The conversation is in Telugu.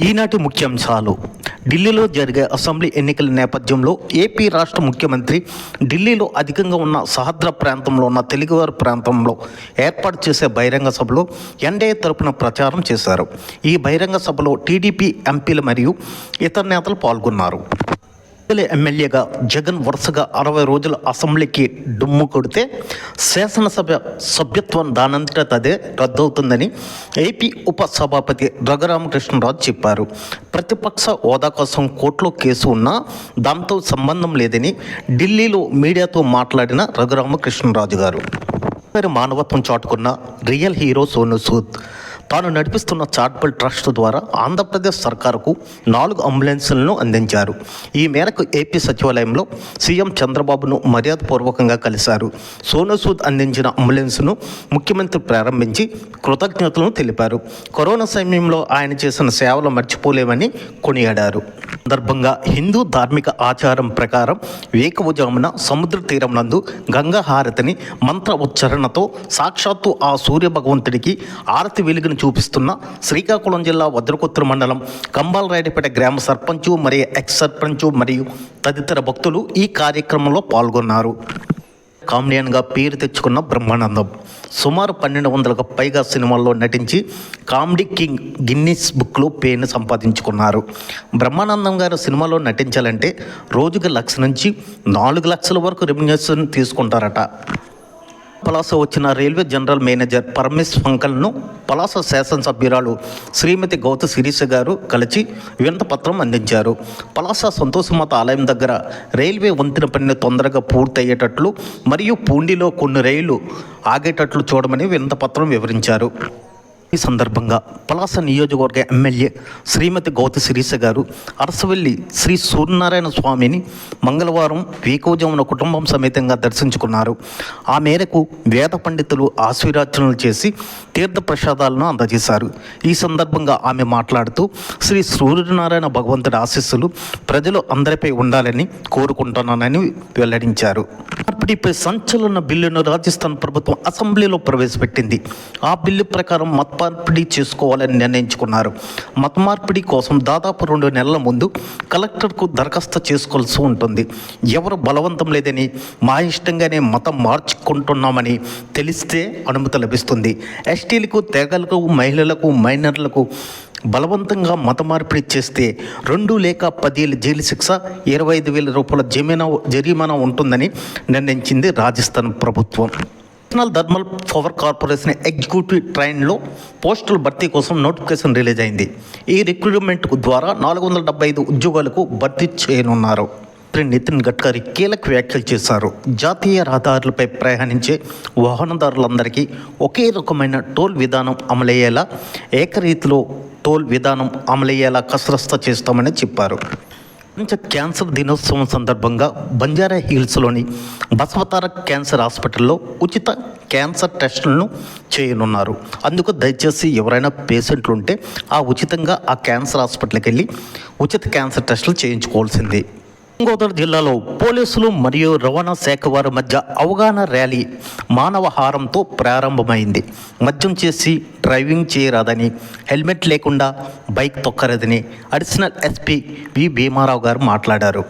ఈనాటి ముఖ్యాంశాలు. ఢిల్లీలో జరిగే అసెంబ్లీ ఎన్నికల నేపథ్యంలో ఏపీ రాష్ట్ర ముఖ్యమంత్రి ఢిల్లీలో అధికంగా ఉన్న సహద్ర ప్రాంతంలో ఉన్న తెలుగువారి ప్రాంతంలో ఏర్పాటు చేసే బహిరంగ సభలో ఎన్డీఏ తరపున ప్రచారం చేశారు. ఈ బహిరంగ సభలో టీడీపీ ఎంపీలు మరియు ఇతర నేతలు పాల్గొన్నారు. ఎమ్మెల్యేగా జగన్ వరుసగా 60 రోజులు అసెంబ్లీకి డుమ్ము కొడితే శాసనసభ సభ్యత్వం దానంతటా అదే రద్దవుతుందని ఏపీ ఉప సభాపతి రఘురామకృష్ణరాజు చెప్పారు. ప్రతిపక్ష హోదా కోసం కోర్టులో కేసు ఉన్నా దాంతో సంబంధం లేదని ఢిల్లీలో మీడియాతో మాట్లాడిన రఘురామకృష్ణరాజు గారు మానవత్వం చాటుకున్న రియల్ హీరో సోనూ సూద్ తాను నడిపిస్తున్న చారిటబుల్ ట్రస్ట్ ద్వారా ఆంధ్రప్రదేశ్ సర్కారుకు 4 అంబులెన్సులను అందించారు. ఈ మేరకు ఏపీ సచివాలయంలో సీఎం చంద్రబాబును మర్యాదపూర్వకంగా కలిశారు. సోనూ సూద్ అందించిన అంబులెన్స్ను ముఖ్యమంత్రి ప్రారంభించి కృతజ్ఞతలను తెలిపారు. కరోనా సమయంలో ఆయన చేసిన సేవలు మర్చిపోలేమని కొనియాడారు. సందర్భంగా హిందూ ధార్మిక ఆచారం ప్రకారం వేకువజామున సముద్ర తీరం నందు గంగా హారతిని మంత్ర ఉచ్చారణతో సాక్షాత్తు ఆ సూర్య భగవంతుడికి ఆరతి వెలుగును చూపిస్తున్న శ్రీకాకుళం జిల్లా వజ్రకొత్తూరు మండలం కంబాలరాయుడిపేట గ్రామ సర్పంచు మరియు ఎక్స్ సర్పంచు మరియు తదితర భక్తులు ఈ కార్యక్రమంలో పాల్గొన్నారు. కామెడియన్గా పేరు తెచ్చుకున్న బ్రహ్మానందం సుమారు 1200కు పైగా సినిమాల్లో నటించి కామెడీ కింగ్ గిన్నిస్ బుక్లో పేరును సంపాదించుకున్నారు. బ్రహ్మానందం గారు సినిమాలో నటించాలంటే రోజుకి 1 లక్ష నుంచి 4 లక్షల వరకు రెమ్యునరేషన్ తీసుకుంటారట. పలాస వచ్చిన రైల్వే జనరల్ మేనేజర్ పరమేశ్ ఫంకల్ను పలాస శాసనసభ్యురాలు శ్రీమతి గౌత శిరీష గారు కలిసి వినతిపత్రం అందించారు. పలాస సంతోషమాత ఆలయం దగ్గర రైల్వే వంతెన పనిని తొందరగా పూర్తయ్యేటట్లు మరియు పూండిలో కొన్ని రైళ్లు ఆగేటట్లు చూడమని వినతిపత్రం వివరించారు. ఈ సందర్భంగా పలాస నియోజకవర్గ ఎమ్మెల్యే శ్రీమతి గౌత శిరీష గారు అరసవెల్లి శ్రీ సూర్యనారాయణ స్వామిని మంగళవారం వేకువజామున కుటుంబం సమేతంగా దర్శించుకున్నారు. ఆ మేరకు వేద పండితులు ఆశీర్వచనలు చేసి తీర్థ ప్రసాదాలను అందజేశారు. ఈ సందర్భంగా ఆమె మాట్లాడుతూ శ్రీ సూర్యనారాయణ భగవంతుడి ఆశీస్సులు ప్రజలు అందరిపై ఉండాలని కోరుకుంటున్నానని వెల్లడించారు. మార్పిడిపై సంచలన బిల్లును రాజస్థాన్ ప్రభుత్వం అసెంబ్లీలో ప్రవేశపెట్టింది. ఆ బిల్లు ప్రకారం మత మార్పిడి చేసుకోవాలని నిర్ణయించుకున్నారు. మత మార్పిడి కోసం దాదాపు 2 నెలల ముందు కలెక్టర్కు దరఖాస్తు చేసుకోవాల్సి ఉంటుంది. ఎవరు బలవంతం లేదని మా ఇష్టంగానే మతం మార్చుకుంటున్నామని తెలిస్తే అనుమతి లభిస్తుంది. ఎస్టీలకు, తెగలకు, మహిళలకు, మైనర్లకు బలవంతంగా మత మార్పిడి చేస్తే 2 లేక 10 ఏళ్ళ జైలు శిక్ష, 25,000 రూపాయల జరిమానా ఉంటుందని నిర్ణయించింది రాజస్థాన్ ప్రభుత్వం. National thermal power corporation executive ట్రైన్లో పోస్టుల భర్తీ కోసం నోటిఫికేషన్ రిలీజ్ అయింది. ఈ రిక్రూట్మెంట్ ద్వారా 475 ఉద్యోగాలకు భర్తీ చేయనున్నారు. నితిన్ గడ్కరీ కీలక వ్యాఖ్యలు చేశారు. జాతీయ రహదారులపై ప్రయాణించే వాహనదారులందరికీ ఒకే రకమైన టోల్ విధానం అమలయ్యేలా, ఏకరీతిలో టోల్ విధానం అమలయ్యేలా కసరత్తు చేస్తామని చెప్పారు. ప్రపంచ క్యాన్సర్ దినోత్సవం సందర్భంగా బంజారా హిల్స్లోని బసవతారక్ క్యాన్సర్ హాస్పిటల్లో ఉచిత క్యాన్సర్ టెస్టులను చేయనున్నారు. అందుకు దయచేసి ఎవరైనా పేషెంట్లు ఉంటే ఉచితంగా ఆ క్యాన్సర్ హాస్పిటల్కి వెళ్ళి ఉచిత క్యాన్సర్ టెస్టులు చేయించుకోవాల్సింది. గోదావరి జిల్లాలో పోలీసులు మరియు రవాణా శాఖ వారి మధ్య అవగాహన ర్యాలీ మానవహారంతో ప్రారంభమైంది. మద్యం చేసి డ్రైవింగ్ చేయరాదని, హెల్మెట్ లేకుండా బైక్ తొక్కరాదని additional SP V Bhimarao garu మాట్లాడారు.